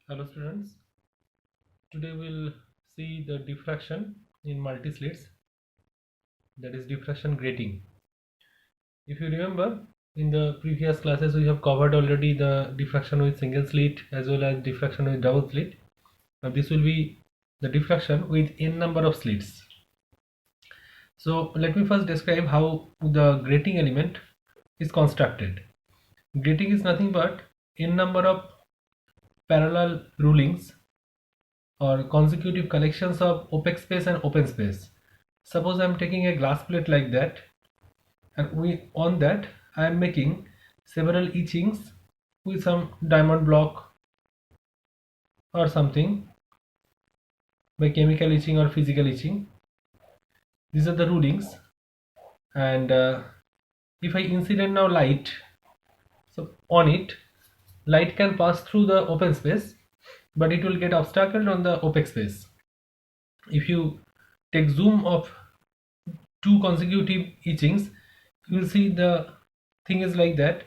Hello students, today we'll see the diffraction in multi-slits, that is diffraction grating. If you remember, in the previous classes we have covered already the diffraction with single slit as well as diffraction with double slit. Now this will be the diffraction with n number of slits. So let me first describe how the grating element is constructed. Grating is nothing but n number of parallel rulings or consecutive collections of opaque space and open space. Suppose I am taking a glass plate like that, and on that I am making several etchings with some diamond block or something by chemical etching or physical etching. These are the rulings, and if I incident now light, so on it, light can pass through the open space, but it will get obstacled on the opaque space. If you take zoom of two consecutive etchings, you will see the thing is like that.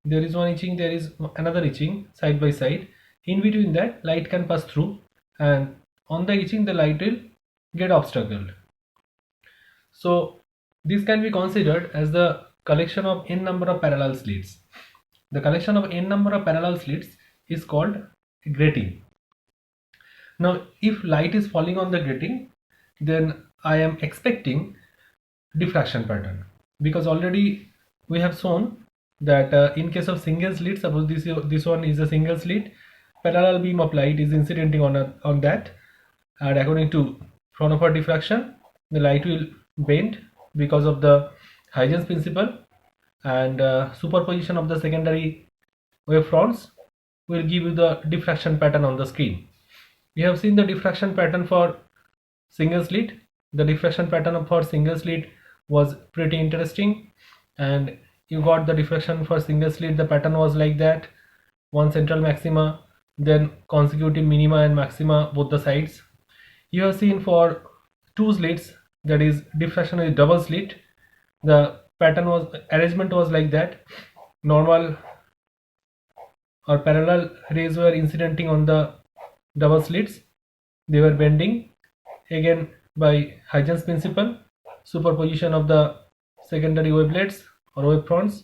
There is one etching, there is another etching side by side. In between that, light can pass through, and on the etching the light will get obstacled. So this can be considered as the collection of n number of parallel slits. The collection of n number of parallel slits is called grating. Now if light is falling on the grating, then I am expecting diffraction pattern, because already we have shown that in case of single slit, suppose this one is a single slit, parallel beam of light is incidenting on that, and according to Fraunhofer diffraction, the light will bend because of the Huygens principle, and superposition of the secondary wave fronts will give you the diffraction pattern on the screen. We have seen the diffraction pattern for single slit. The diffraction pattern for single slit was pretty interesting, and you got the diffraction for single slit. The pattern was like that: one central maxima, then consecutive minima and maxima both the sides. You have seen for two slits, that is diffraction with double slit, the arrangement was like that: normal or parallel rays were incidenting on the double slits, they were bending again by Huygens principle. Superposition of the secondary wavelets or wavefronts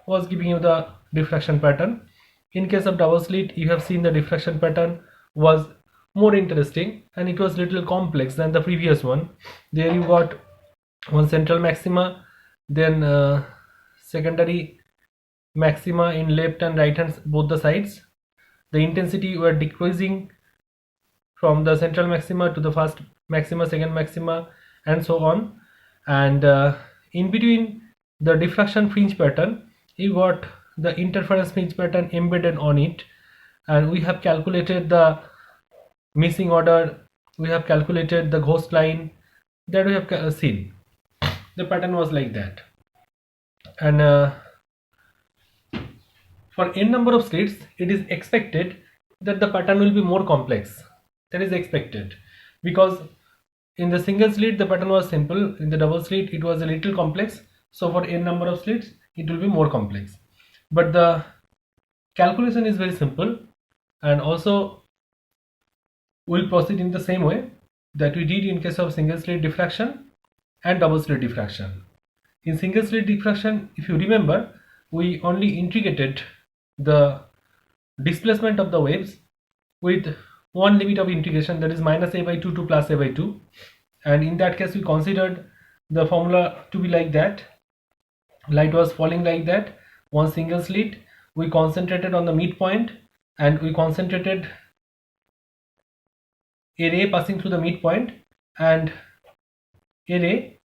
was giving you the diffraction pattern. In case of double slit, you have seen the diffraction pattern was more interesting, and it was little complex than the previous one. There you got one central maxima, then secondary maxima in left and right hands both the sides. The intensity were decreasing from the central maxima to the first maxima, second maxima, and so on. And in between the diffraction fringe pattern, you got the interference fringe pattern embedded on it, and we have calculated the missing order, we have calculated the ghost line, that we have seen. The pattern was like that, and for n number of slits, it is expected that the pattern will be more complex. That is expected, because in the single slit the pattern was simple, in the double slit it was a little complex. So for n number of slits it will be more complex, but the calculation is very simple, and also we'll proceed in the same way that we did in case of single slit diffraction and double slit diffraction. In single slit diffraction, if you remember, we only integrated the displacement of the waves with one limit of integration, that is minus a by 2 to plus a by 2, and in that case we considered the formula to be like that: light was falling like that, one single slit, we concentrated on the midpoint, and we concentrated a ray passing through the midpoint and a ray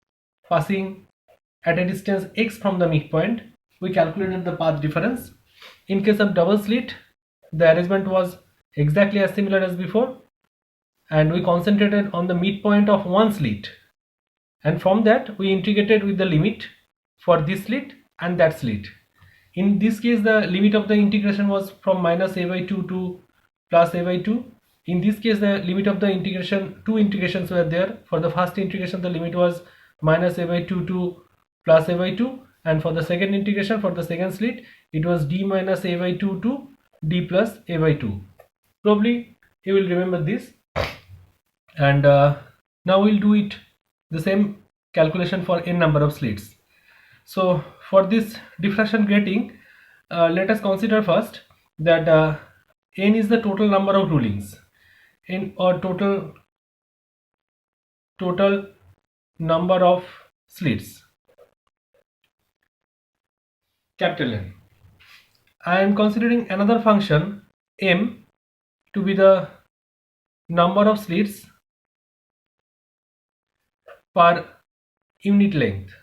passing at a distance x from the midpoint. We calculated the path difference. In case of double slit, the arrangement was exactly as similar as before, and we concentrated on the midpoint of one slit, and from that we integrated with the limit for this slit and that slit. In this case, the limit of the integration was from minus a by 2 to plus a by 2. In this case, the limit of the integration, two integrations were there. For the first integration, the limit was minus a by 2 to plus a by 2, and for the second integration, for the second slit, it was d minus a by 2 to d plus a by 2. Probably you will remember this. And now we'll do it the same calculation for n number of slits. So for this diffraction grating, let us consider first that n is the total number of rulings, n or total number of slits, capital N. I am considering another function m to be the number of slits per unit length.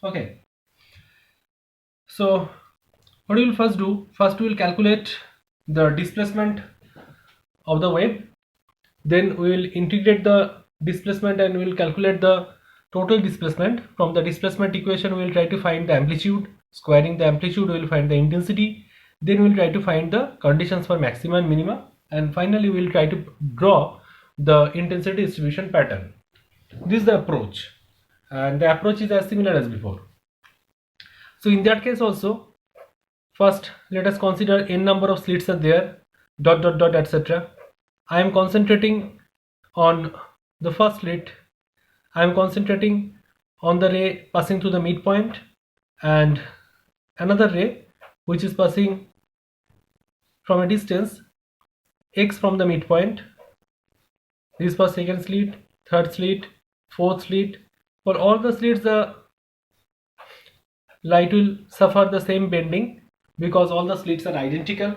Okay, so what we will first do, we will calculate the displacement of the wave, then we will integrate the displacement and we will calculate the total displacement. From the displacement equation we will try to find the amplitude, squaring the amplitude we will find the intensity, then we will try to find the conditions for maxima and minima, and finally we will try to draw the intensity distribution pattern. This is the approach, and the approach is as similar as before. So in that case also, first let us consider n number of slits are there, dot dot dot etc. I am concentrating on the first slit. I am concentrating on the ray passing through the midpoint and another ray which is passing from a distance x from the midpoint. This for second slit, third slit, fourth slit. For all the slits the light will suffer the same bending because all the slits are identical,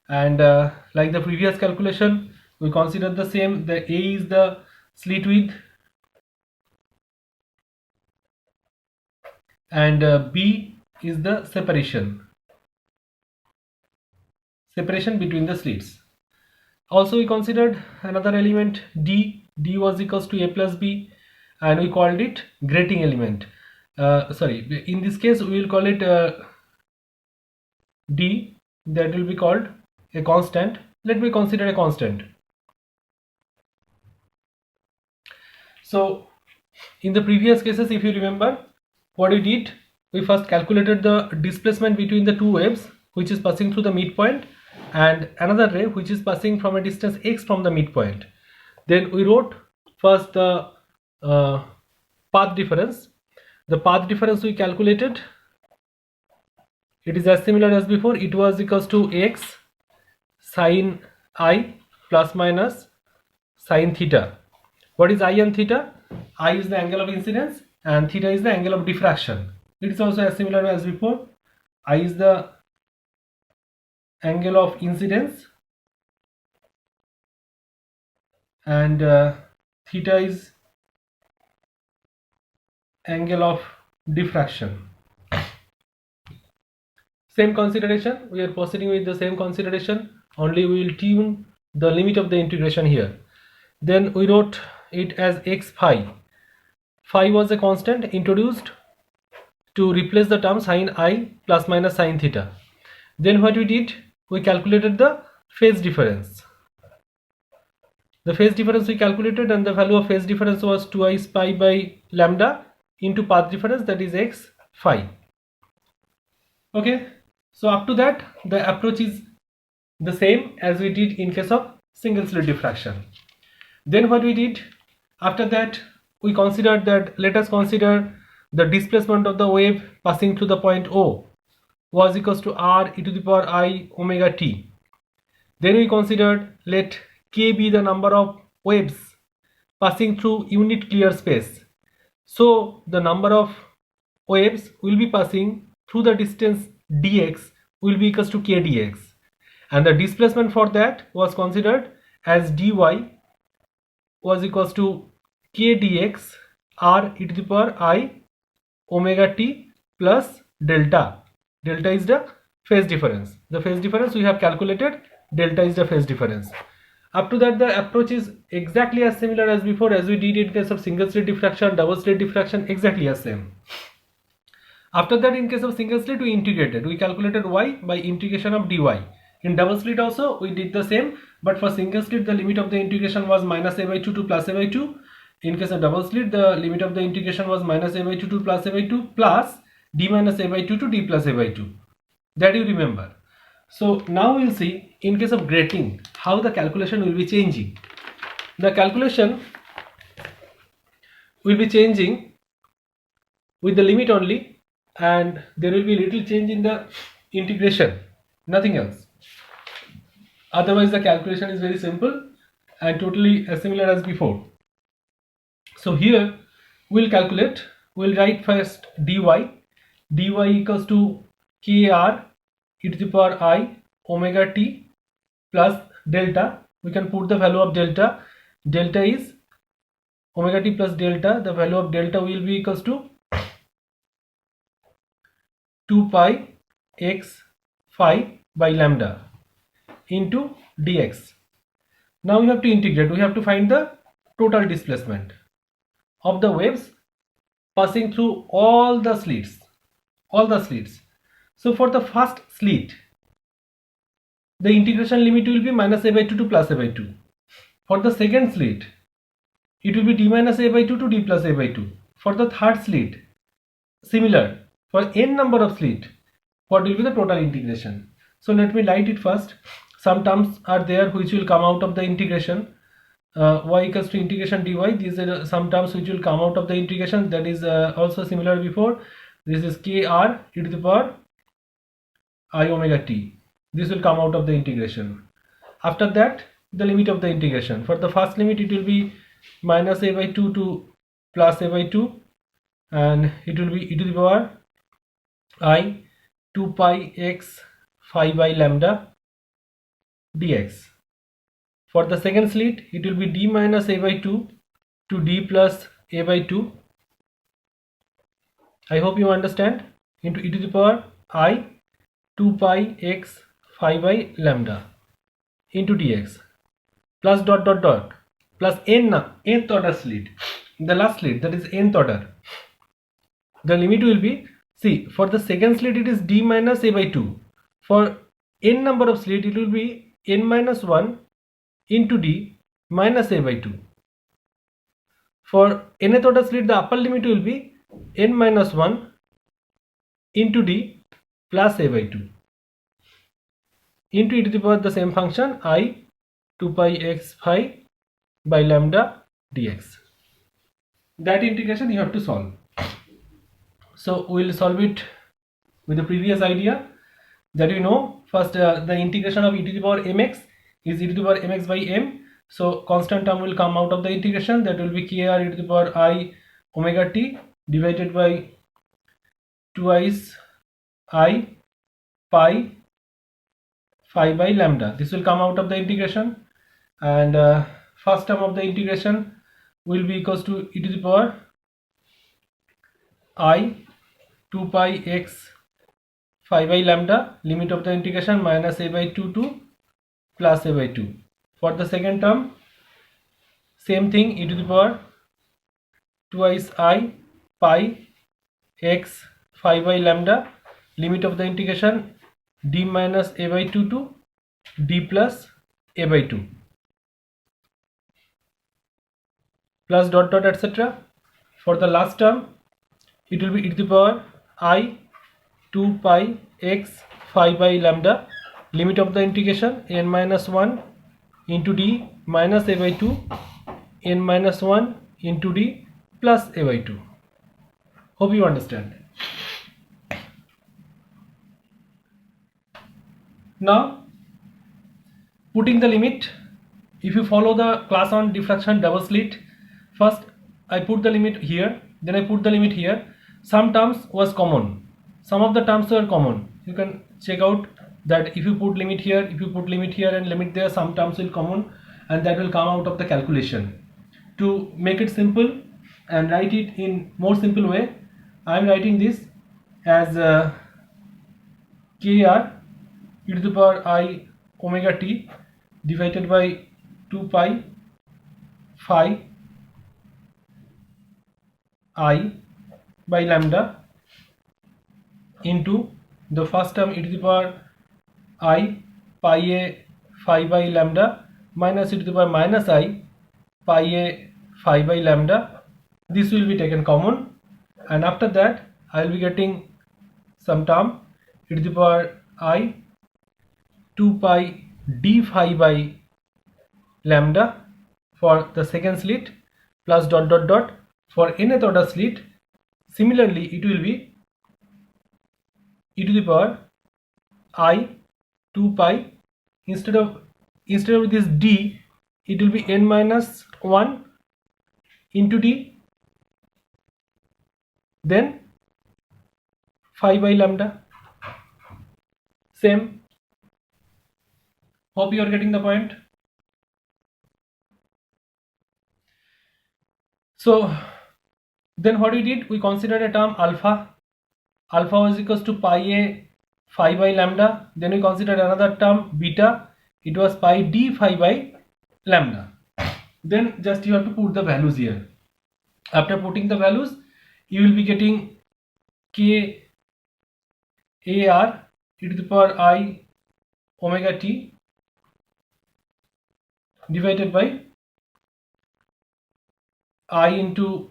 and like the previous calculation we consider the same. The A is the slit width and B is the separation between the slits. Also we considered another element D was equals to A plus B, and we called it grating element. Sorry, in this case we will call it D, that will be called a constant. Let me consider a constant. So in the previous cases, if you remember what we did, we first calculated the displacement between the two waves which is passing through the midpoint and another ray which is passing from a distance x from the midpoint. Then we wrote first the path difference. The path difference we calculated, it is as similar as before. It was equals to x sine I plus minus sine theta. What is I and theta? I is the angle of incidence and theta is the angle of diffraction. It is also as similar as before. I is the angle of incidence and theta is angle of diffraction. Same consideration, we are proceeding with the same consideration, only we will tune the limit of the integration here. Then we wrote it as x phi. Phi was a constant introduced to replace the term sine I plus minus sine theta. Then what we did, we calculated the phase difference. The phase difference we calculated, and the value of phase difference was 2i pi by lambda into path difference, that is x phi. Okay, so up to that the approach is the same as we did in case of single slit diffraction. Then what we did after that, we considered that, let us consider the displacement of the wave passing through the point O was equals to r e to the power I omega t. Then we considered, let k be the number of waves passing through unit clear space. So the number of waves will be passing through the distance dx will be equals to k dx, and the displacement for that was considered as dy was equals to k dx r e to the power I omega t plus delta. Delta is the phase difference. The phase difference we have calculated, delta is the phase difference. Up to that the approach is exactly as similar as before, as we did in case of single slit diffraction, double slit diffraction, exactly as same. After that, in case of single slit we integrated, we calculated y by integration of dy. In double slit also we did the same, but for single slit the limit of the integration was minus a by 2 to plus a by 2. In case of double slit the limit of the integration was minus a by 2 to plus a by 2 plus d minus a by 2 to d plus a by 2. that you remember. So now we'll see in case of grating how the calculation will be changing. The calculation will be changing with the limit only, and there will be little change in the integration, nothing else. Otherwise the calculation is very simple and totally similar as before. So here we'll calculate, we'll write first dy equals to kr e to the power I omega t plus delta. We can put the value of delta is omega t plus delta. The value of delta will be equals to 2 pi x phi by lambda into dx. Now we have to integrate, we have to find the total displacement of the waves passing through all the slits. So for the first slit, the integration limit will be minus a by 2 to plus a by 2. For the second slit, it will be d minus a by 2 to d plus a by 2. For the third slit, similar. For n number of slit, what will be the total integration? So let me write it first. Some terms are there which will come out of the integration. Y equals to integration dy. These are some terms which will come out of the integration. That is also similar before. This is kr e to the power I omega t. This will come out of the integration. After that, the limit of the integration. For the first limit, it will be minus a by 2 to plus a by 2, and it will be e to the power I 2 pi x phi by lambda dx. For the second slit, it will be d minus a by 2 to d plus a by 2. I hope you understand. Into e to the power I 2 pi x phi by lambda into dx plus dot dot dot plus nth order slit, the last slit, that is nth order. The limit will be, see, for the second slit it is d minus a by 2. For n number of slit, it will be n minus 1 into d minus a by 2. For nth order slit, the upper limit will be n minus 1 into d plus a by 2 into e to the power the same function I 2 pi x phi by lambda dx. That integration you have to solve. So we will solve it with the previous idea that you know. First the integration of e to the power mx is e to the power mx by m. So constant term will come out of the integration, that will be kr e to the power I omega t divided by twice I pi phi by lambda. This will come out of the integration, and first term of the integration will be equals to e to the power I 2 pi x phi by lambda, limit of the integration minus a by 2 to plus a by 2. For the second term, same thing, e to the power twice I pi x phi by lambda, limit of the integration d minus a by 2 to d plus a by 2 plus dot dot etc. For the last term, it will be e to the power I 2 pi x phi by lambda, limit of the integration n minus 1 into d minus a by 2 n minus 1 into d plus a by 2. Hope you understand. Now putting the limit, if you follow the class on diffraction double slit, first I put the limit here, then I put the limit here. Some terms was common, some of the terms were common. You can check out that if you put limit here, if you put limit here and limit there, some terms will common, and that will come out of the calculation. To make it simple and write it in more simple way, I am writing this as kr e to the power I omega t divided by 2 pi phi I by lambda into the first term e to the power I pi a phi by lambda minus e to the power minus I pi a phi by lambda. This will be taken common, and after that I will be getting some term e to the power I 2 pi d phi by lambda for the second slit plus dot dot dot for nth order slit. Similarly, it will be e to the power I 2 pi, instead of this d, it will be n minus 1 into d, then phi by lambda. Same. Hope you are getting the point. So then what we did, we considered a term alpha. Alpha was equals to pi a phi by lambda. Then we considered another term beta. It was pi d phi by lambda. Then just you have to put the values here. After putting the values, you will be getting k a r e to the power I omega t divided by I into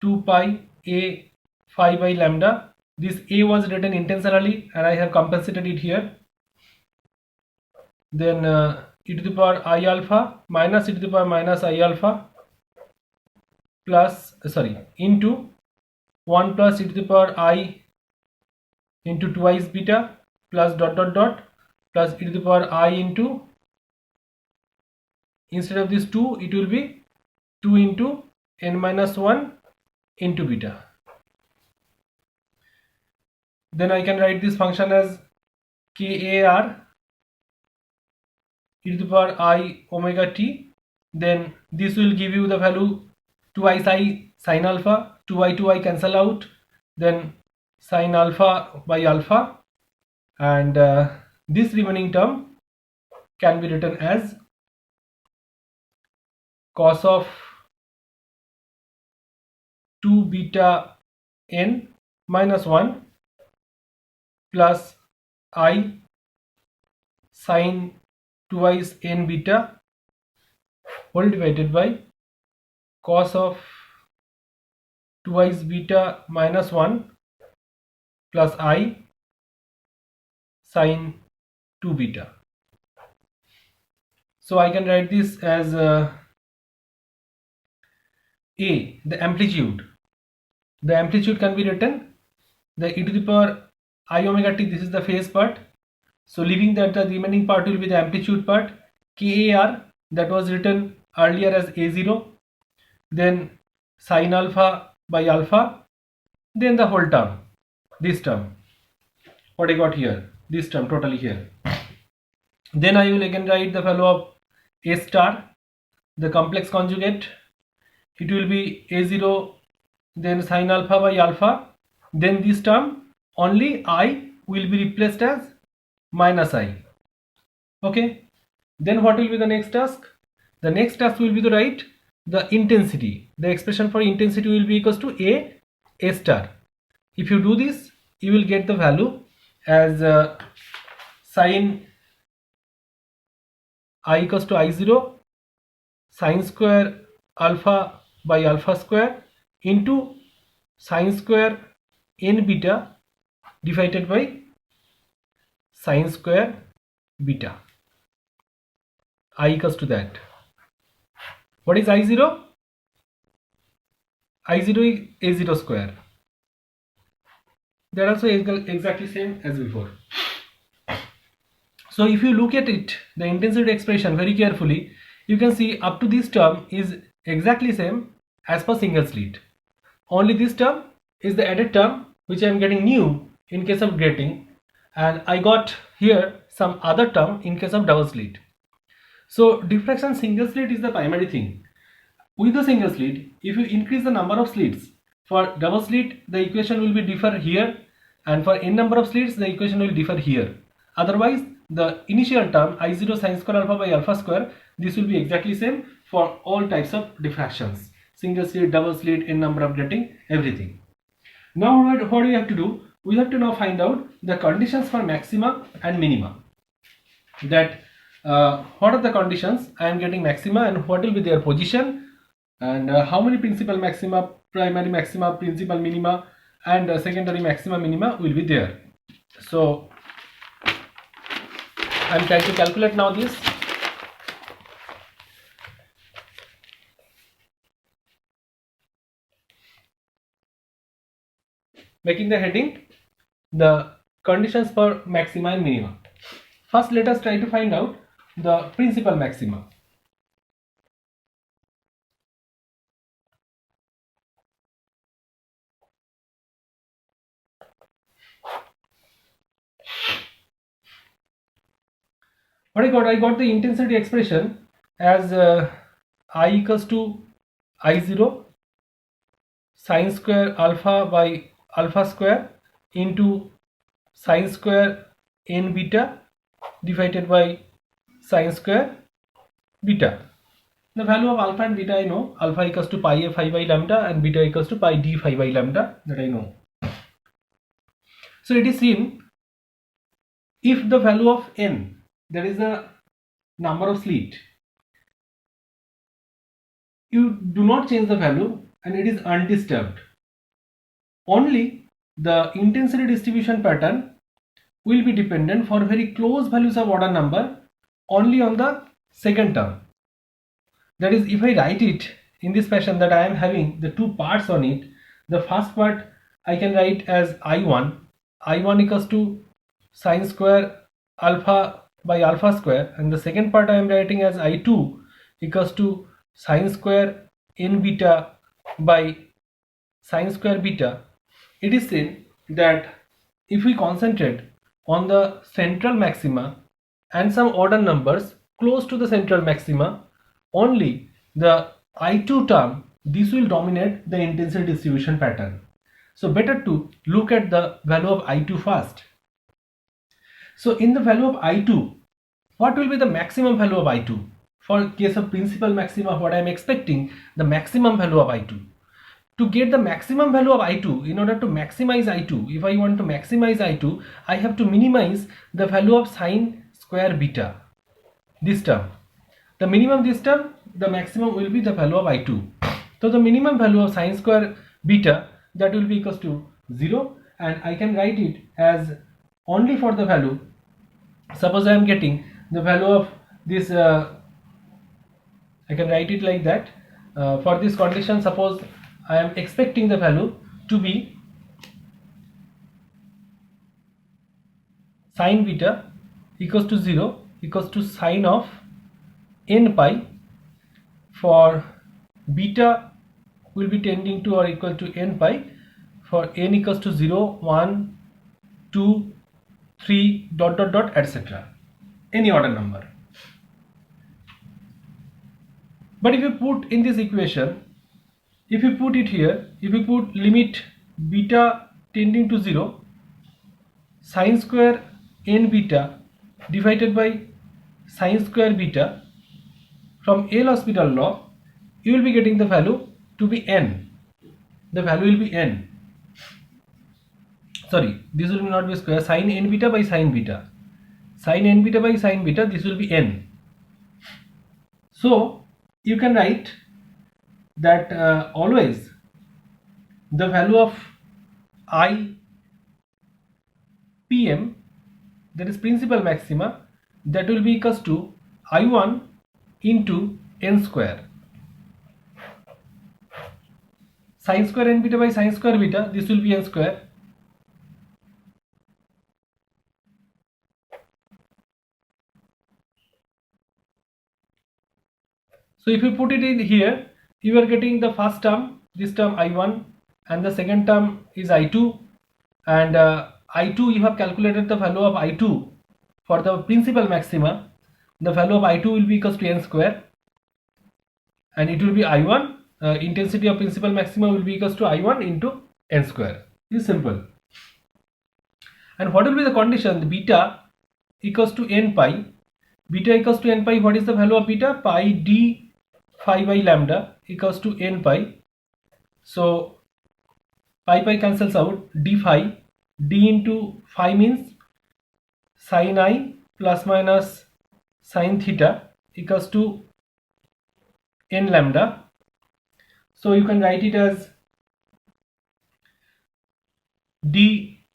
2 pi a phi by lambda. This a was written intentionally and I have compensated it here. Then e to the power I alpha minus e to the power minus I alpha plus into 1 plus e to the power I into twice beta plus dot dot dot plus e to the power I into, instead of this 2 it will be 2 into n minus 1 into beta. Then I can write this function as kar e to the power I omega t. Then this will give you the value 2i sin alpha, 2i cancel out, then sin alpha by alpha, and this remaining term can be written as cos of 2 beta n minus 1 plus I sin twice n beta whole divided by cos of twice beta minus 1 plus I sin 2 beta. So I can write this as a, the amplitude. The amplitude can be written the e to the power I omega t, this is the phase part. So leaving that, the remaining part will be the amplitude part, kar, that was written earlier as a0, then sin alpha by alpha, then the whole term, this term, what I got here, this term totally here. Then I will again write the value of a star, the complex conjugate. It will be a0, then sin alpha by alpha, then this term only I will be replaced as minus I. Okay, then what will be the next task? The next task will be to write the intensity. The expression for intensity will be equals to a star. If you do this, you will get the value as sin I equals to I0 sin square alpha by alpha square into sin square n beta divided by sin square beta. I equals to that. What is I0? I0 is a0 square. They are also exactly same as before. So if you look at it, the intensity expression very carefully, you can see up to this term is exactly same as per single slit. Only this term is the added term which I am getting new in case of grating, and I got here some other term in case of double slit. So diffraction single slit is the primary thing. With the single slit, if you increase the number of slits, for double slit the equation will be differ here, and for n number of slits the equation will differ here. Otherwise the initial term I0 sin square alpha by alpha square, this will be exactly same for all types of diffractions, single slit, double slit, n number of grating, everything. Now what do we have to do? We have to now find out the conditions for maxima and minima. That what are the conditions I am getting maxima and what will be their position, and how many principal maxima, primary maxima, principal minima, and secondary maxima minima will be there. So I'm trying to calculate now this. Making the heading the conditions for maxima and minima. First, let us try to find out the principal maxima. What I got the intensity expression as I equals to I0 sine square alpha by alpha square into sine square n beta divided by sine square beta. The value of alpha and beta I know. Alpha equals to pi a phi by lambda and beta equals to pi d phi by lambda, that I know. So it is seen if the value of n, that is the number of slit, you do not change the value and it is undisturbed, only the intensity distribution pattern will be dependent for very close values of order number only on the second term. That is, if I write it in this fashion that I am having the two parts on it, the first part I can write as I1 equals to sine square alpha by alpha square, and the second part I am writing as I2 equals to sine square n beta by sine square beta. It is seen that if we concentrate on the central maxima and some order numbers close to the central maxima, only the I2 term, this will dominate the intensity distribution pattern. So better to look at the value of I2 first. So in the value of I2, what will be the maximum value of I2? For case of principal maxima, what I am expecting, the maximum value of I2. To get the maximum value of I2, in order to maximize I2, if I want to maximize I2, I have to minimize the value of sine square beta, this term. The minimum this term, the maximum will be the value of I2. So the minimum value of sine square beta, that will be equals to 0, and I can write it as only for the value. Suppose I am getting the value of this, I can write it like that. For this condition, suppose I am expecting the value to be sine beta equals to 0 equals to sine of n pi, for beta will be tending to or equal to n pi, for n equals to 0, 1, 2, 3, dot dot dot, etc. Any order number. But if you put in this equation, if you put it here, if you put limit beta tending to 0, sine square n beta divided by sine square beta, from L'Hospital law, you will be getting the value to be n. The value will be n. Sorry, this will not be square. Sine n beta by sine beta. Sine n beta by sine beta, this will be n. So you can write that always the value of I PM, that is principal maxima, that will be equals to I1 into n square. Sine square n beta by sine square beta, this will be n square. So if you put it in here, you are getting the first term, this term I1, and the second term is I2, and I2, you have calculated the value of I2 for the principal maxima. The value of I2 will be equals to n square, and it will be I1, intensity of principal maxima will be equals to I1 into n square. This is simple. And what will be the condition? The beta equals to n pi. Beta equals to n pi. What is the value of beta? Pi d phi by lambda equals to n pi. So pi cancels out. D phi, d into phi means sin I plus minus sin theta equals to n lambda. So you can write it as d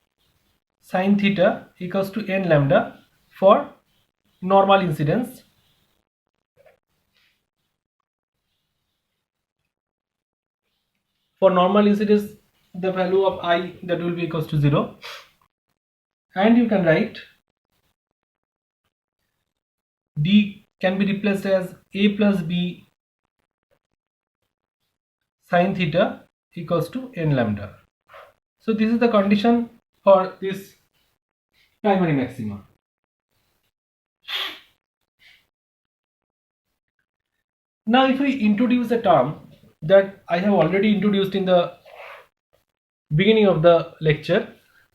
sin theta equals to n lambda for normal incidence. For normal incidence, the value of I, that will be equals to 0, and you can write D can be replaced as A plus B sin theta equals to n lambda. So this is the condition for this primary maxima. Now if we introduce a term that I have already introduced in the beginning of the lecture,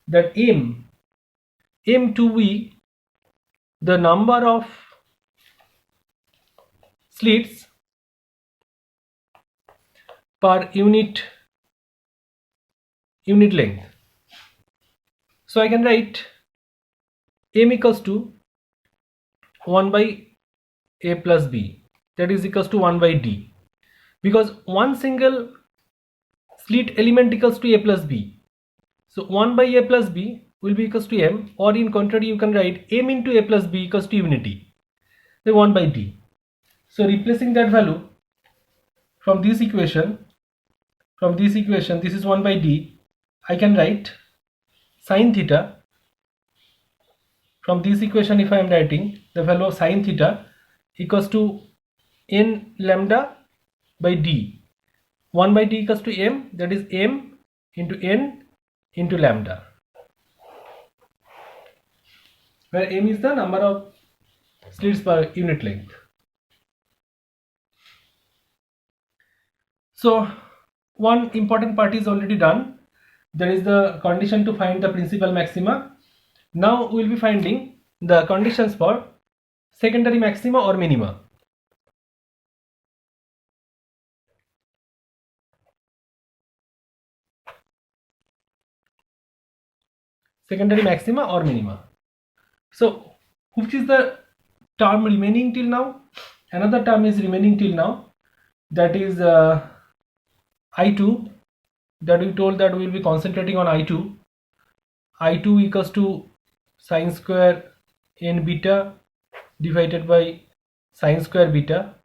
that m to be the number of slits per unit length. So I can write m equals to 1 by a plus b, that is equals to 1 by d, because one single slit element equals to a plus b. So 1 by a plus b will be equals to m, or in contrary you can write m into a plus b equals to unity, then 1 by d. So replacing that value from this equation, this is 1 by d, I can write sin theta. From this equation, if I am writing the value of sin theta equals to n lambda by d, 1 by d equals to m, that is m into n into lambda, where m is the number of slits per unit length. So one important part is already done, there is the condition to find the principal maxima. Now we will be finding the conditions for secondary maxima or minima. Secondary maxima or minima. So which is the term remaining till now? Another term is remaining till now, that is I2, that we told that we will be concentrating on I2. I2 equals to sine square n beta divided by sine square beta,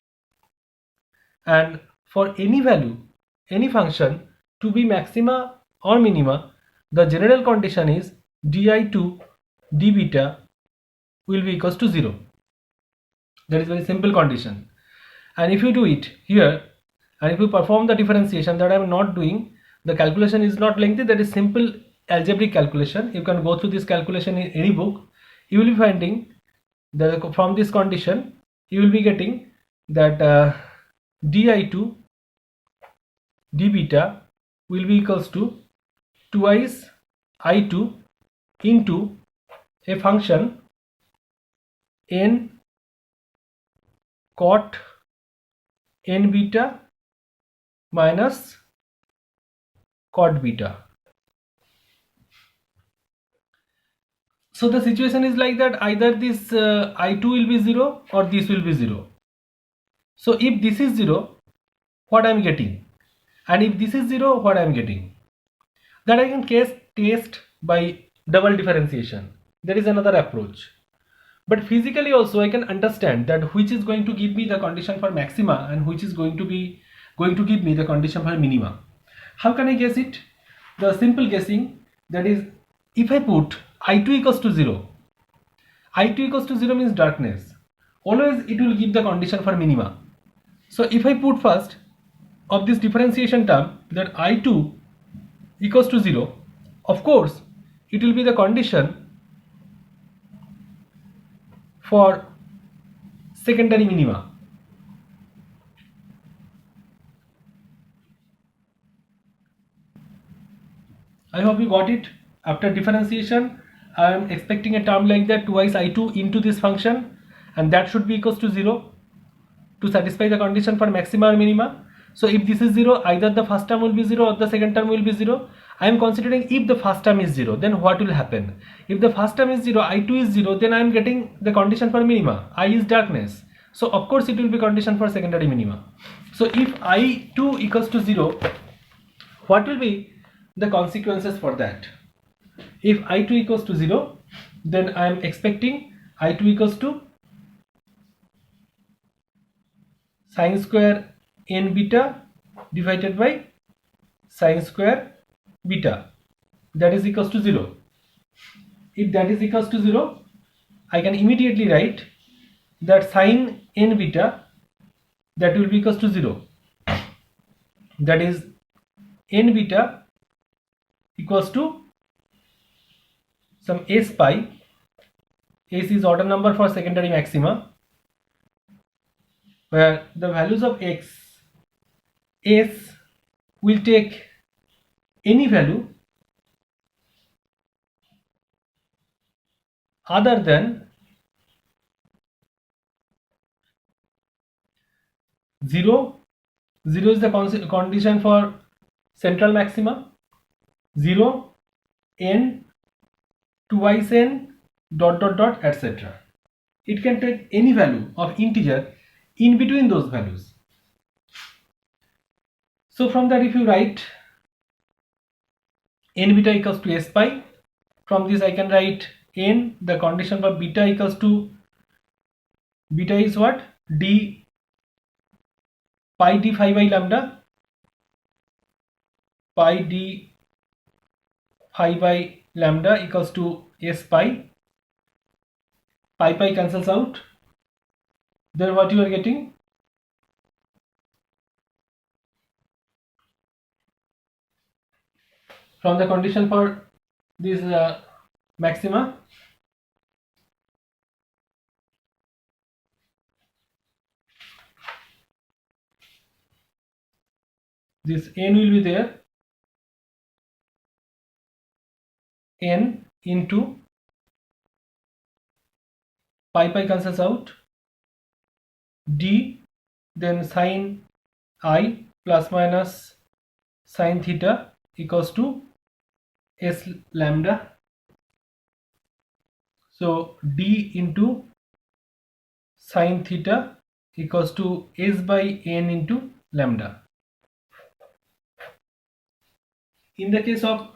and for any value, any function to be maxima or minima, the general condition is di2 d beta will be equals to 0. That is very simple condition, and if you do it here and if you perform the differentiation that I am not doing, the calculation is not lengthy, that is simple algebraic calculation. You can go through this calculation in any book. You will be finding that from this condition you will be getting that di2 d beta will be equals to twice I2 into a function n cot n beta minus cot beta. So the situation is like that either this I2 will be 0 or this will be 0. So if this is 0, what I am getting, and if this is 0, what I am getting, that I can test by double differentiation. There is another approach, but physically also I can understand that which is going to give me the condition for maxima and which is going to give me the condition for minima. How can I guess it? The simple guessing, that is, if I put I2 equals to 0, I2 equals to 0 means darkness, always it will give the condition for minima. So if I put first of this differentiation term that I2 equals to 0, of course it will be the condition for secondary minima. I hope you got it. After differentiation, I am expecting a term like that, twice I2 into this function, and that should be equals to 0 to satisfy the condition for maxima or minima. So if this is 0, either the first term will be 0 or the second term will be 0. I am considering if the first term is 0, then what will happen? If the first term is 0, I2 is 0, then I am getting the condition for minima. I is darkness. So of course it will be condition for secondary minima. So if I2 equals to 0, what will be the consequences for that? If I2 equals to 0, then I am expecting I2 equals to sine square n beta divided by sine square beta, that is equals to 0. If that is equals to 0, I can immediately write that sine n beta, that will be equals to 0. That is n beta equals to some s pi. S is order number for secondary maxima, where the values of x, s will take any value other than 0. 0 is the condition for central maxima. 0, n, twice n, dot dot dot, etc. It can take any value of integer in between those values. So from that, if you write n beta equals to s pi, from this I can write n, the condition for beta equals to, beta is what, d pi d phi by lambda, pi d phi by lambda equals to s pi. Pi cancels out. Then what you are getting, from the condition for this maxima, this n will be there, n into pi cancels out, d, then sine I plus minus sine theta equals to s lambda. So d into sine theta equals to s by n into lambda. In the case of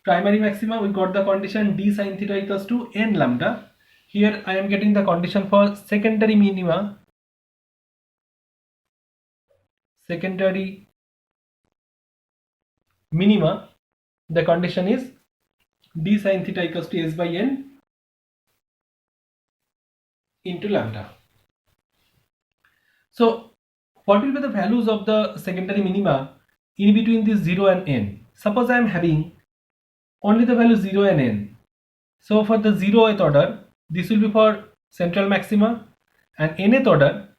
primary maxima, we got the condition d sine theta equals to n lambda. Here I am getting the condition for secondary minima. Secondary minima, the condition is d sine theta equals to s by n into lambda. So what will be the values of the secondary minima in between this 0 and n? Suppose I am having only the value 0 and n. So for the 0th order, this will be for central maxima, and nth order,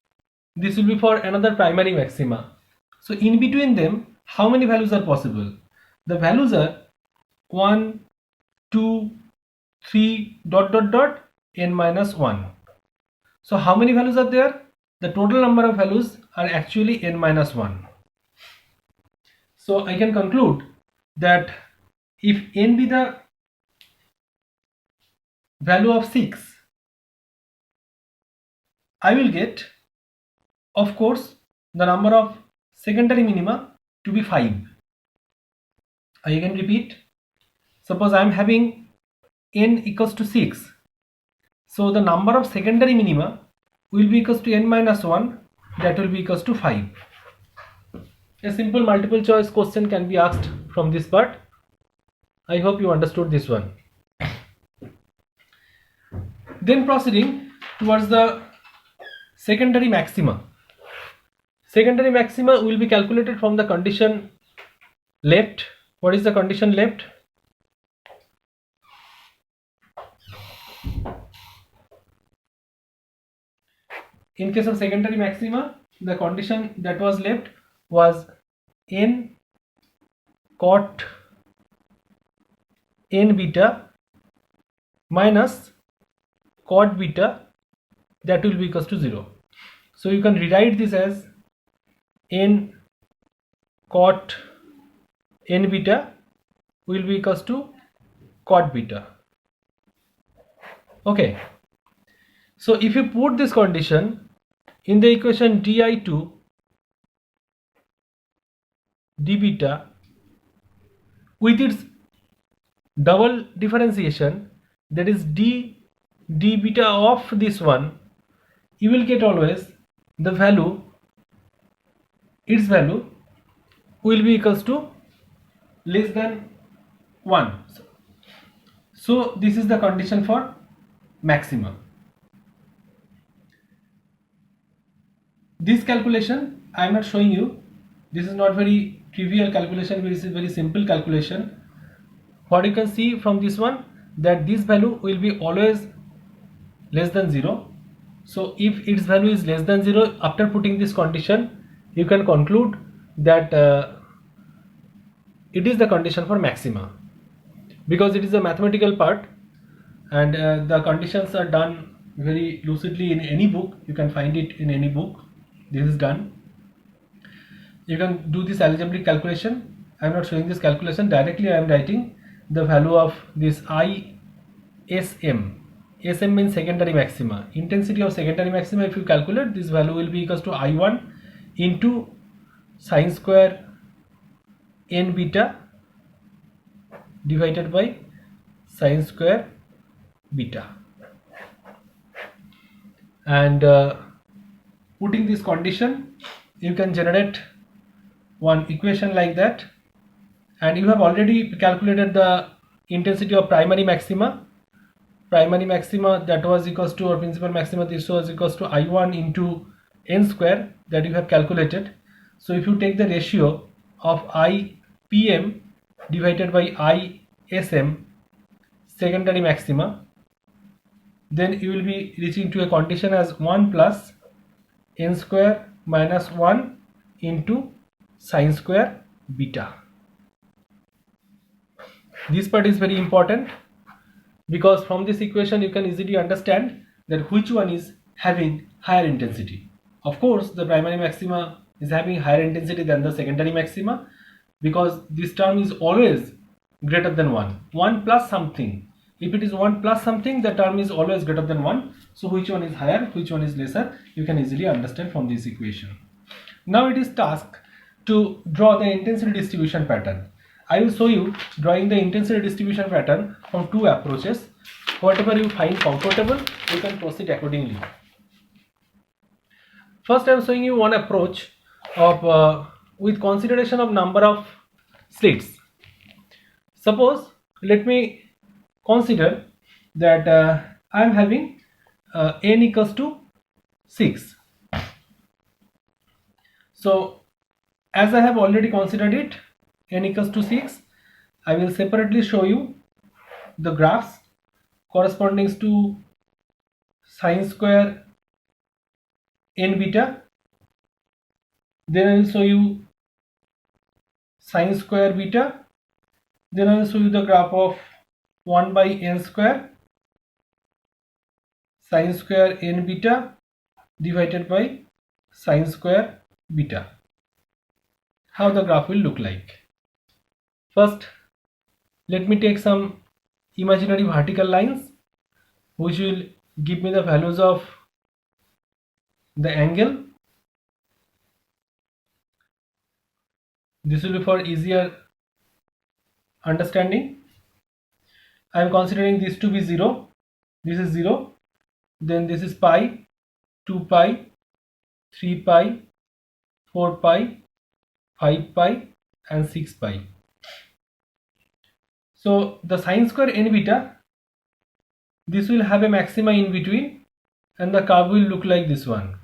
this will be for another primary maxima. So in between them, how many values are possible? The values are 1, 2, 3, dot dot dot, n minus 1. So how many values are there? The total number of values are actually n minus 1. So I can conclude that if n be the value of 6, I will get, of course, the number of secondary minima to be 5. I again repeat, suppose I am having n equals to 6. So the number of secondary minima will be equals to n minus 1, that will be equals to 5. A simple multiple choice question can be asked from this part. I hope you understood this one. Then proceeding towards the secondary maxima. Secondary maxima will be calculated from the condition left. What is the condition left? In case of secondary maxima, the condition that was left was n cot n beta minus cot beta, that will be equals to 0. So you can rewrite this as n cot n beta will be equals to cot beta. Okay, so if you put this condition in the equation di2 d beta with its double differentiation, that is d beta of this one, you will get always the value its value will be equals to less than 1. So this is the condition for maximum. This calculation I am not showing you. This is not very trivial calculation, this is very simple calculation. What you can see from this one, that this value will be always less than 0. So if its value is less than 0, after putting this condition, you can conclude that it is the condition for maxima, because it is a mathematical part, and the conditions are done very lucidly in any book. You can find it in any book. This is done. You can do this algebraic calculation. I am not showing this calculation directly. I am writing the value of this ISM. SM means secondary maxima. Intensity of secondary maxima, if you calculate, this value will be equals to I1 into sine square n beta divided by sine square beta. And putting this condition, you can generate one equation like that, and you have already calculated the intensity of primary maxima. Primary maxima, that was equals to, or principal maxima, this was equals to I1 into n square, that you have calculated. So if you take the ratio of IPM divided by ISM, secondary maxima, then you will be reaching to a condition as 1 plus n square minus 1 into sine square beta. This part is very important, because from this equation you can easily understand that which one is having higher intensity. Of course, the primary maxima is having higher intensity than the secondary maxima, because this term is always greater than 1. 1 plus something. If it is 1 plus something, the term is always greater than 1. So which one is higher, which one is lesser, you can easily understand from this equation. Now it is task to draw the intensity distribution pattern. I will show you drawing the intensity distribution pattern from two approaches. Whatever you find comfortable, you can proceed accordingly. First, I am showing you one approach of with consideration of number of slits. Suppose, let me consider that I am having n equals to 6. So as I have already considered it, n equals to 6, I will separately show you the graphs corresponding to sine square n beta. Then I will show you sine square beta. Then I will show you the graph of 1 by n square sine square n beta divided by sine square beta. How the graph will look like. First, let me take some imaginary vertical lines which will give me the values of the angle. This will be for easier understanding. I am considering this to be 0. This is 0. Then this is pi, 2 pi, 3 pi, 4 pi, 5 pi and 6 pi. So the sine square n beta, this will have a maxima in between, and the curve will look like this one.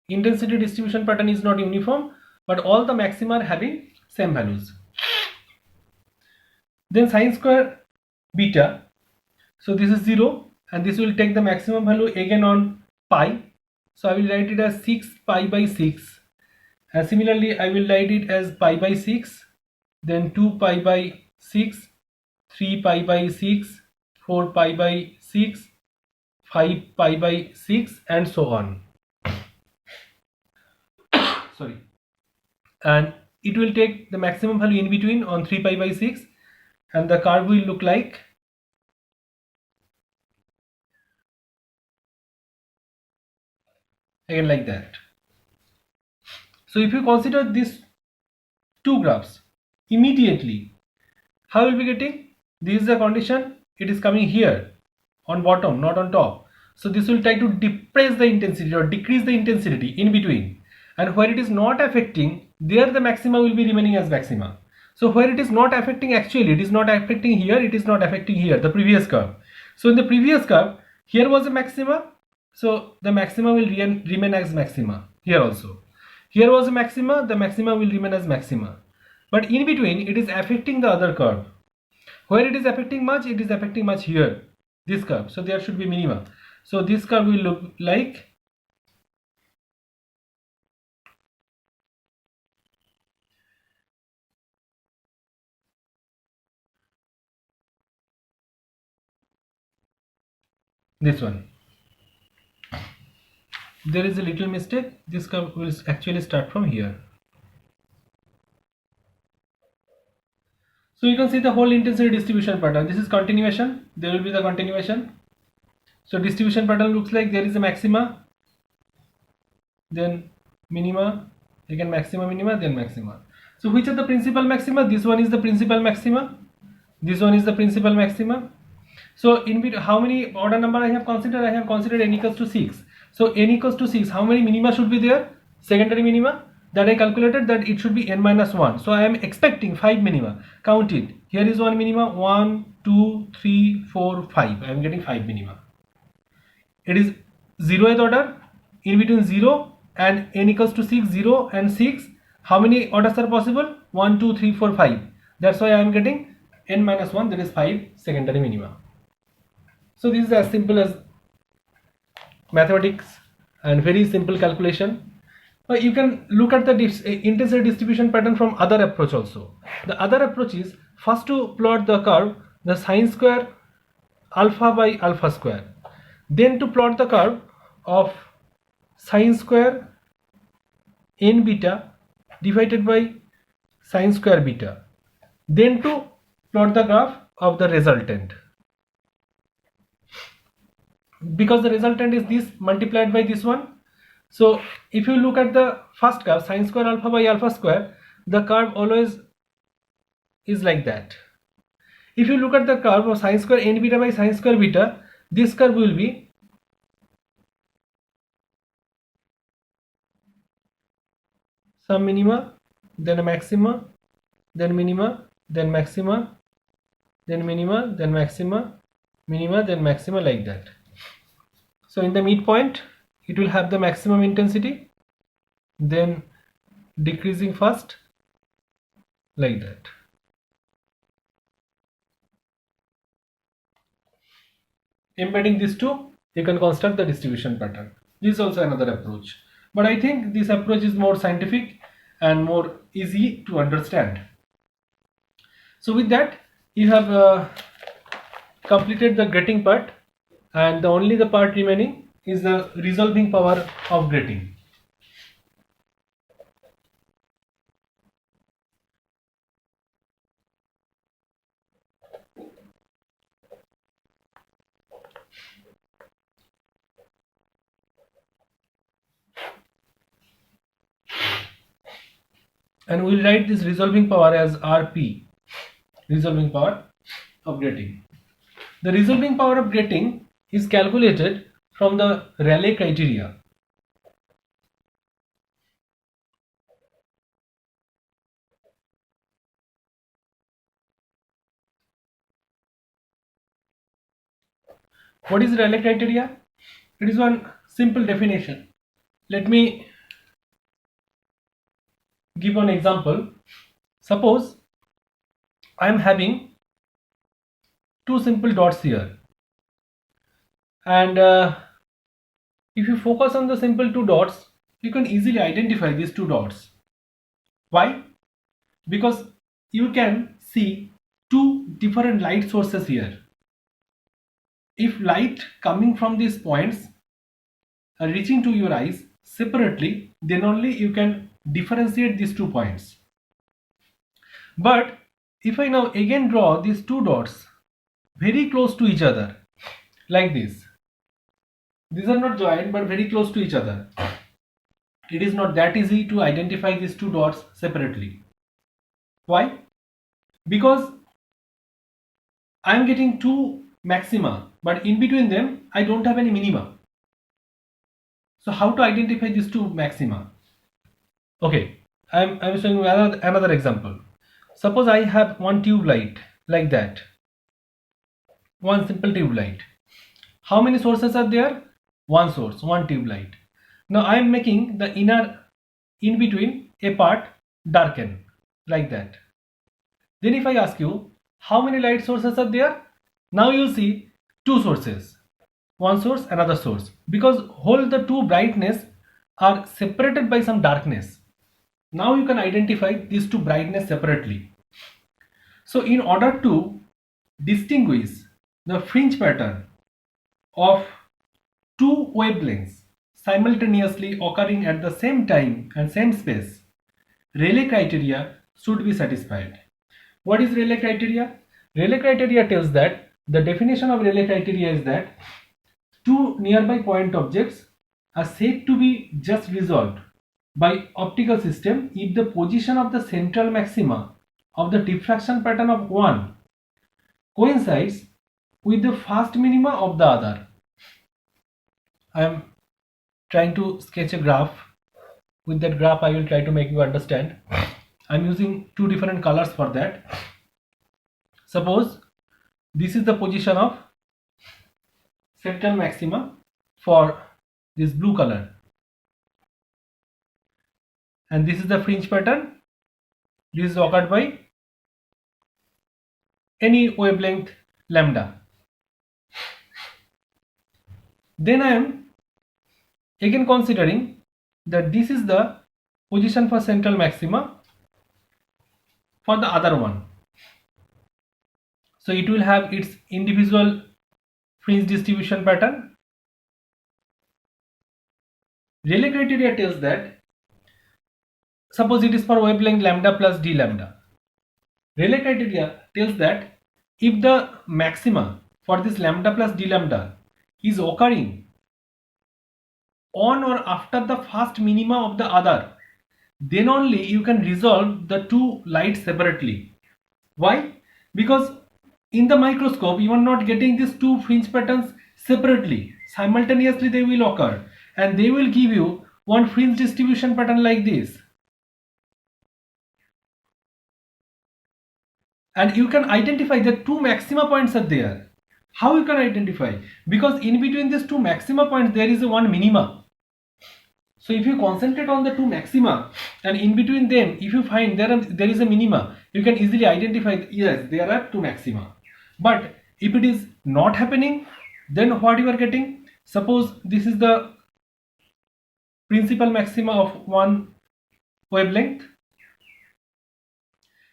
Intensity distribution pattern is not uniform, but all the maxima are having same values. Then sine square beta, so this is 0, and this will take the maximum value again on pi. So I will write it as 6 pi by 6, and similarly I will write it as pi by 6, then 2 pi by 6, 3 pi by 6, 4 pi by 6, 5 pi by 6 and so on. Sorry. And it will take the maximum value in between on 3 pi by 6, and the curve will look like again like that. So if you consider these two graphs immediately, how will be getting? This is the condition, it is coming here on bottom, not on top. So this will try to depress the intensity or decrease the intensity in between, and where it is not affecting, there the maxima will be remaining as maxima. So where it is not affecting, actually it is not affecting here, it is not affecting here, the previous curve. So in the previous curve, here was a maxima, so the maxima will remain as maxima. Here also, here was a maxima, the maxima will remain as maxima. But in between, it is affecting the other curve. Where it is affecting much, it is affecting much here, this curve. So there should be minima. So this curve will look like this one. There is a little mistake. This curve will actually start from here. So you can see the whole intensity distribution pattern. This is continuation. There will be the continuation. So distribution pattern looks like there is a maxima, then minima, again maxima, minima, then maxima. So which are the principal maxima? This one is the principal maxima. This one is the principal maxima. So in how many order number I have considered? I have considered n equals to 6. So n equals to 6. How many minima should be there? Secondary minima. That I calculated that it should be n minus 1. So I am expecting 5 minima. Count it. Here is one minima. 1, 2, 3, 4, 5. I am getting 5 minima. It is 0th order. In between 0 and n equals to 6, 0 and 6. How many orders are possible? 1, 2, 3, 4, 5. That's why I am getting n minus 1, that is 5 secondary minima. So this is as simple as mathematics and very simple calculation. You can look at the intensity distribution pattern from other approach also. The other approach is first to plot the curve, the sine square alpha by alpha square. Then to plot the curve of sine square n beta divided by sine square beta. Then to plot the graph of the resultant. Because the resultant is this multiplied by this one. So if you look at the first curve, sine square alpha by alpha square, the curve always is like that. If you look at the curve of sine square n beta by sine square beta, this curve will be some minima, then a maxima, then minima, then maxima, then minima, then maxima, minima, then maxima, like that. So in the midpoint, it will have the maximum intensity, then decreasing first, like that. Embedding these two, you can construct the distribution pattern. This is also another approach, but I think this approach is more scientific and more easy to understand. So with that, you have completed the grating part, and only the part remaining is the resolving power of grating. And we'll write this resolving power as Rp, resolving power of grating. The resolving power of grating is calculated from the Rayleigh criteria. What is Rayleigh criteria? It is one simple definition. Let me give an example. Suppose I am having two simple dots here, and if you focus on the simple two dots, you can easily identify these two dots. Why? Because you can see two different light sources here. If light coming from these points are reaching to your eyes separately, then only you can differentiate these 2 points. But if I now again draw these two dots very close to each other, like this, these are not joined but very close to each other, it is not that easy to identify these two dots separately. Why? Because I am getting two maxima, but in between them I don't have any minima. So how to identify these two maxima? Okay, I'm showing you another example. Suppose I have one tube light like that, one simple tube light. How many sources are there? One source, one tube light. Now I am making the inner in between a part darken like that. Then if I ask you how many light sources are there, now you see two sources, one source, another source, because whole the two brightness are separated by some darkness. Now you can identify these two brightness separately. So in order to distinguish the fringe pattern of two wavelengths simultaneously occurring at the same time and same space, Rayleigh criteria should be satisfied. What is Rayleigh criteria? Rayleigh criteria tells that the definition of Rayleigh criteria is that two nearby point objects are said to be just resolved by optical system if the position of the central maxima of the diffraction pattern of one coincides with the first minima of the other. I am trying to sketch a graph. With that graph I will try to make you understand. I am using two different colors for that. Suppose this is the position of central maxima for this blue color, and this is the fringe pattern. This is occurred by any wavelength lambda. Then I am again considering that this is the position for central maxima for the other one. So it will have its individual fringe distribution pattern. Rayleigh criteria tells that suppose it is for wavelength lambda plus d lambda. Rayleigh criteria tells that if the maxima for this lambda plus d lambda is occurring on or after the first minima of the other, then only you can resolve the two lights separately. Why? Because in the microscope you are not getting these two fringe patterns separately. Simultaneously they will occur and they will give you one fringe distribution pattern like this. And you can identify that two maxima points are there. How you can identify? Because in between these two maxima points there is a one minima. So if you concentrate on the two maxima and in between them if you find there is a minima, you can easily identify, yes, there are two maxima. But if it is not happening, then what you are getting? Suppose this is the principal maxima of one wavelength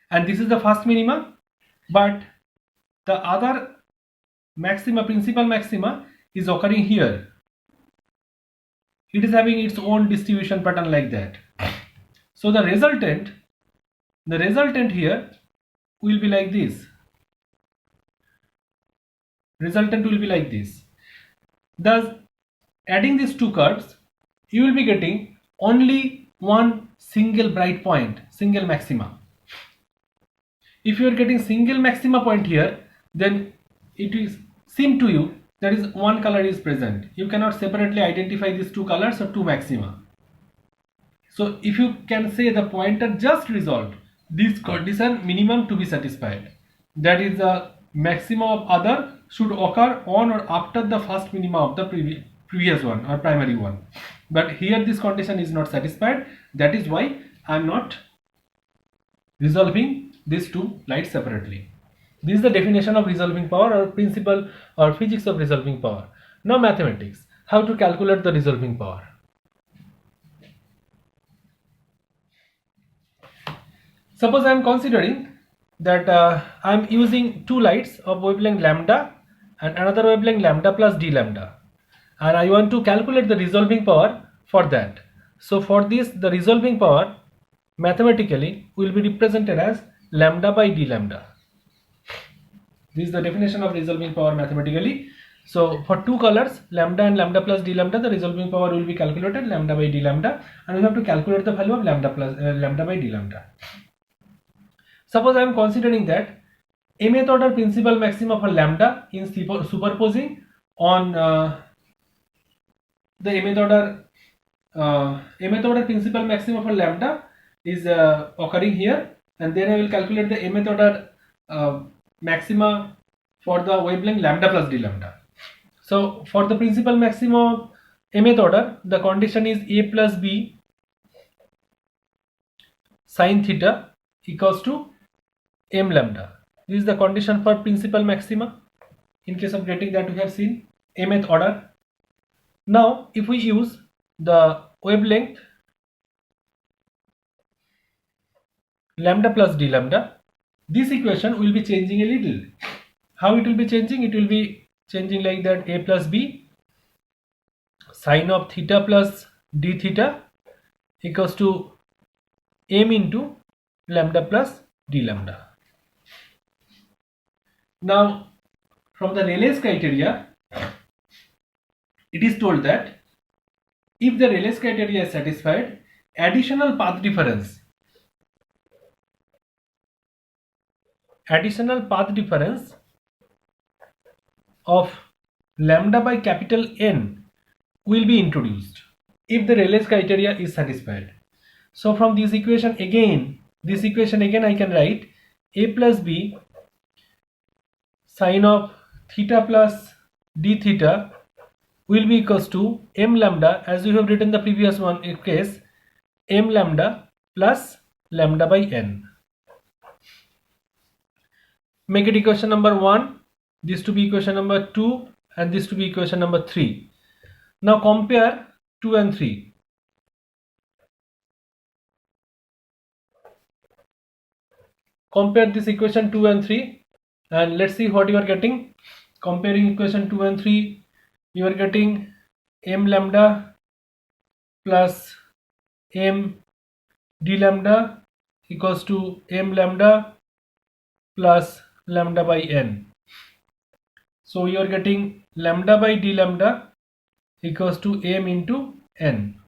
and this is the first minima, but the other maxima, principal maxima, is occurring here. It is having its own distribution pattern like that. So the resultant here will be like this. Resultant will be like this. Thus, adding these two curves, you will be getting only one single bright point, single maxima. If you are getting single maxima point here, then it will seem to you that is one color is present. You cannot separately identify these two colors or two maxima. So if you can say the pointer just resolved, this condition minimum to be satisfied. That is the maxima of other should occur on or after the first minima of the previous one or primary one. But here this condition is not satisfied. That is why I am not resolving these two lights separately. This is the definition of resolving power or principle or physics of resolving power. Now mathematics. How to calculate the resolving power? Suppose I am considering that I am using two lights of wavelength lambda and another wavelength lambda plus d lambda, and I want to calculate the resolving power for that. So for this, the resolving power mathematically will be represented as lambda by d lambda. This is the definition of resolving power mathematically. So for two colors, lambda and lambda plus d lambda, the resolving power will be calculated lambda by d lambda, and we have to calculate the value of lambda by d lambda. Suppose I am considering that mth order principal maxima for lambda in superposing on the mth order principal maxima for lambda is occurring here, and then I will calculate the mth order maxima for the wavelength lambda plus d lambda. So for the principal maxima mth order, the condition is a plus b sin theta equals to m lambda. This is the condition for principal maxima in case of grating that we have seen, mth order. Now if we use the wavelength lambda plus d lambda, this equation will be changing a little. How it will be changing? It will be changing like that: a plus b sin of theta plus d theta equals to m into lambda plus d lambda. Now from the Rayleigh's criteria, it is told that if the Rayleigh's criteria is satisfied, additional path difference of lambda by capital N will be introduced if the Rayleigh's criteria is satisfied. So from this equation again I can write a plus b sin of theta plus d theta will be equals to m lambda, as we have written the previous one in case, m lambda plus lambda by n. Make it equation number 1, this to be equation number 2, and this to be equation number 3. Now compare 2 and 3. Compare this equation 2 and 3 and let's see what you are getting. Comparing equation 2 and 3, you are getting m lambda plus m d lambda equals to m lambda plus lambda by n. So you are getting lambda by d lambda equals to m into n.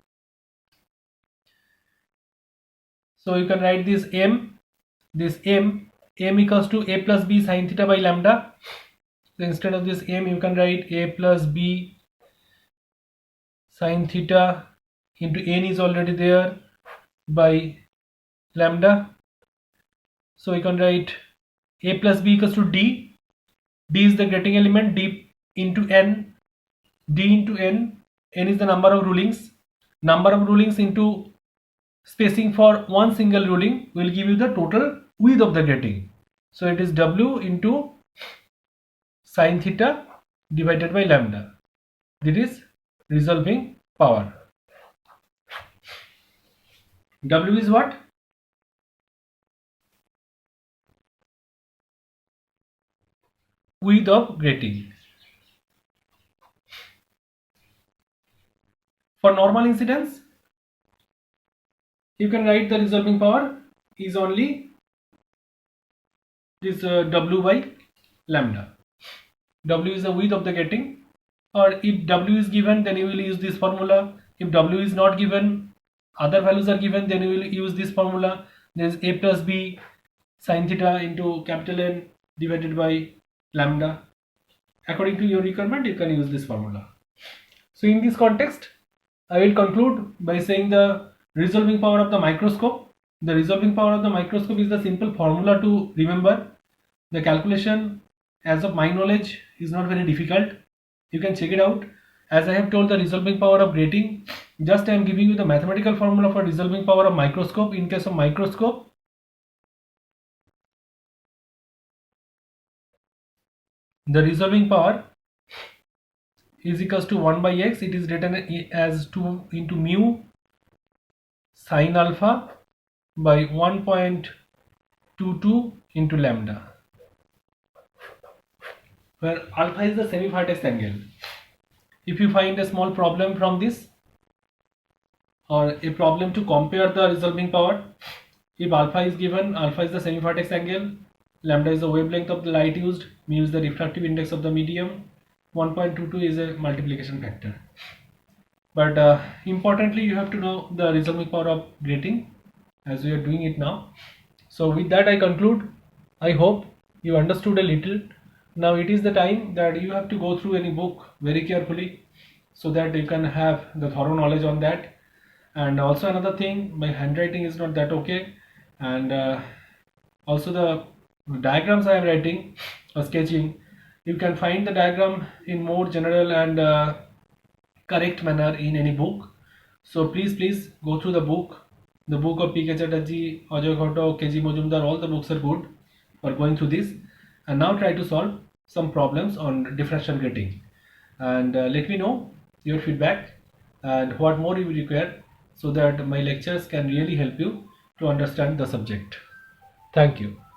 So you can write this m equals to a plus b sin theta by lambda. So instead of this m, you can write a plus b sin theta into n is already there by lambda. So you can write a plus b equals to d. D is the grating element, d into n. D into n. N is the number of rulings. Number of rulings into spacing for one single ruling will give you the total width of the grating. So it is W into sin theta divided by lambda. This is resolving power. W is what? Width of grating. For normal incidence, you can write the resolving power is only this W by lambda. W is the width of the grating, or if W is given, then you will use this formula. If W is not given, other values are given, then you will use this formula. There is a plus b sin theta into capital N divided by lambda. According to your requirement, you can use this formula. So in this context, I will conclude by saying the resolving power of the microscope. The resolving power of the microscope is the simple formula to remember. The calculation, as of my knowledge, is not very difficult. You can check it out. As I have told the resolving power of grating, just I am giving you the mathematical formula for resolving power of microscope. In case of microscope, the resolving power is equals to 1 by x. It is written as 2 into mu sin alpha by 1.22 into lambda, where alpha is the semi-vertex angle. If you find a small problem from this, or a problem to compare the resolving power, if alpha is given, alpha is the semi-vertex angle, lambda is the wavelength of the light used, mu is the refractive index of the medium, 1.22 is a multiplication factor. But importantly, you have to know the resolving power of grating, as we are doing it now. So with that I conclude. I hope you understood a little. Now it is the time that you have to go through any book very carefully so that you can have the thorough knowledge on that. And also another thing, my handwriting is not that okay, and also the diagrams I am writing or sketching, you can find the diagram in more general and correct manner in any book. So please go through the book. The book of P.K. Chatterjee, Ajoy Ghoto, K.G. Mojumdar, all the books are good for going through this. And now try to solve some problems on differential grating. And let me know your feedback and what more you will require so that my lectures can really help you to understand the subject. Thank you.